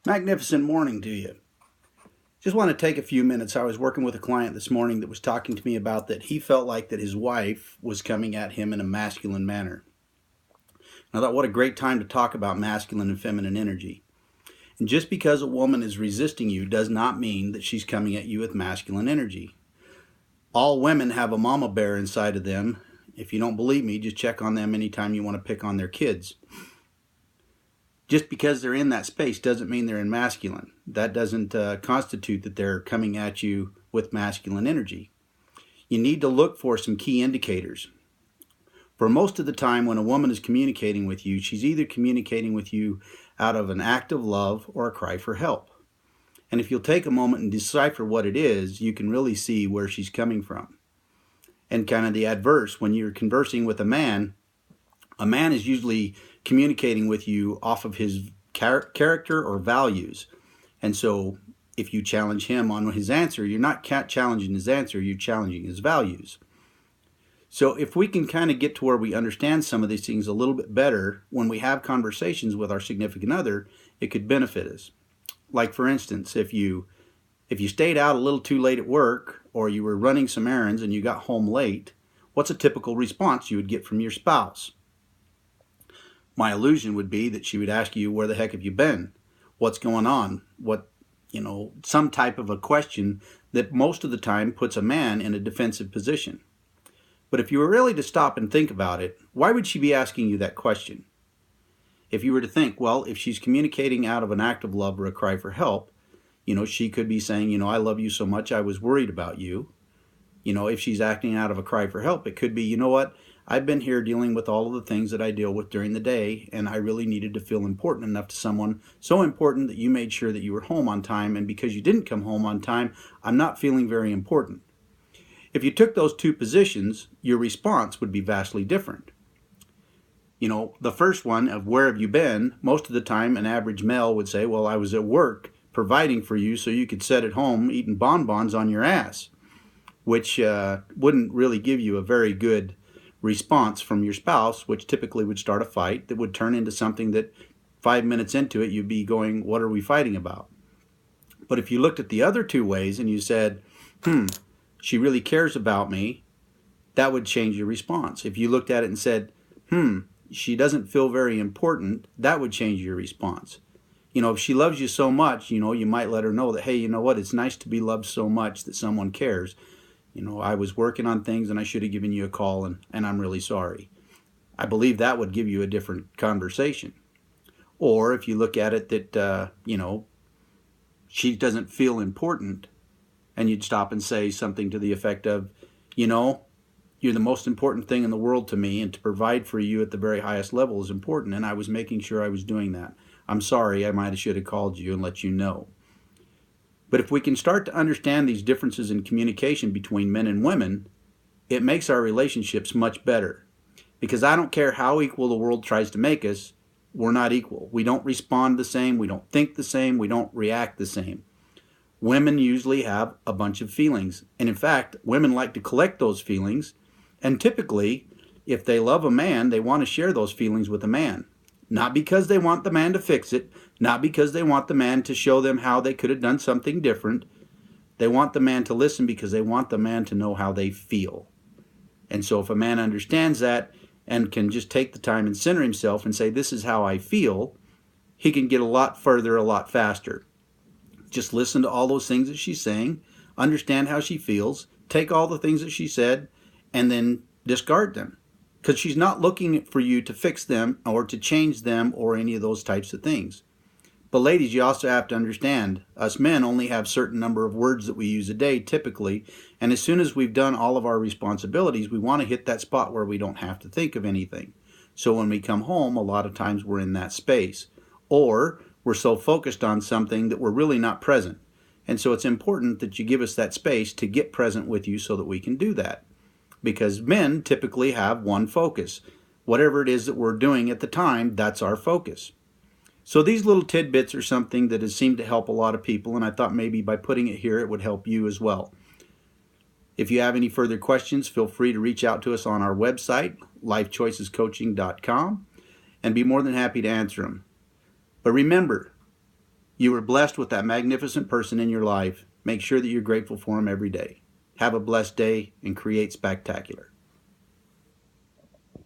Magnificent morning to you. Just want to take a few minutes. I was working with a client this morning that was talking to me about that he felt like that his wife was coming at him in a masculine manner. And I thought, what a great time to talk about masculine and feminine energy. And just because a woman is resisting you does not mean that she's coming at you with masculine energy. All women have a mama bear inside of them. If you don't believe me, just check on them anytime you want to pick on their kids. Just because they're in that space doesn't mean they're in masculine. That doesn't constitute that they're coming at you with masculine energy. You need to look for some key indicators. For most of the time when a woman is communicating with you, she's either communicating with you out of an act of love or a cry for help. And if you'll take a moment and decipher what it is, you can really see where she's coming from. And kind of the adverse, when you're conversing with a man is usually communicating with you off of his character or values. And so if you challenge him on his answer, you're not challenging his answer, you're challenging his values. So if we can kind of get to where we understand some of these things a little bit better when we have conversations with our significant other, it could benefit us. Like for instance, if you stayed out a little too late at work, or you were running some errands and you got home late, what's a typical response you would get from your spouse? My illusion would be that she would ask you, where the heck have you been? What's going on? Some type of a question that most of the time puts a man in a defensive position. But if you were really to stop and think about it, why would she be asking you that question? If you were to think, well, if she's communicating out of an act of love or a cry for help, she could be saying, I love you so much, I was worried about you. If she's acting out of a cry for help, it could be, you know what? I've been here dealing with all of the things that I deal with during the day, and I really needed to feel important enough to someone, so important that you made sure that you were home on time, and because you didn't come home on time, I'm not feeling very important. If you took those two positions, your response would be vastly different. The first one of where have you been, most of the time an average male would say, well, I was at work providing for you so you could sit at home eating bonbons on your ass, which wouldn't really give you a very good response from your spouse, which typically would start a fight that would turn into something that 5 minutes into it, you'd be going, what are we fighting about? But if you looked at the other two ways and you said, she really cares about me, that would change your response. If you looked at it and said, she doesn't feel very important, that would change your response. If she loves you so much, you might let her know that, hey, you know what, it's nice to be loved so much that someone cares. I was working on things and I should have given you a call and I'm really sorry. I believe that would give you a different conversation. Or if you look at it that, she doesn't feel important, and you'd stop and say something to the effect of, you're the most important thing in the world to me, and to provide for you at the very highest level is important, and I was making sure I was doing that. I'm sorry, I might have should have called you and let you know. But if we can start to understand these differences in communication between men and women, it makes our relationships much better. Because I don't care how equal the world tries to make us, we're not equal. We don't respond the same, we don't think the same, we don't react the same. Women usually have a bunch of feelings. And in fact, women like to collect those feelings. And typically, if they love a man, they want to share those feelings with a man. Not because they want the man to fix it, not because they want the man to show them how they could have done something different. They want the man to listen because they want the man to know how they feel. And so if a man understands that and can just take the time and center himself and say, this is how I feel, he can get a lot further, a lot faster. Just listen to all those things that she's saying, understand how she feels, take all the things that she said, and then discard them. Because she's not looking for you to fix them or to change them or any of those types of things. But ladies, you also have to understand, us men only have a certain number of words that we use a day typically, and as soon as we've done all of our responsibilities, we want to hit that spot where we don't have to think of anything. So when we come home, a lot of times we're in that space. Or we're so focused on something that we're really not present. And so it's important that you give us that space to get present with you so that we can do that. Because men typically have one focus. Whatever it is that we're doing at the time, that's our focus. So these little tidbits are something that has seemed to help a lot of people, and I thought maybe by putting it here, it would help you as well. If you have any further questions, feel free to reach out to us on our website, lifechoicescoaching.com, and be more than happy to answer them. But remember, You were blessed with that magnificent person in your life. Make sure that you're grateful for him every day. Have a blessed day and create spectacular.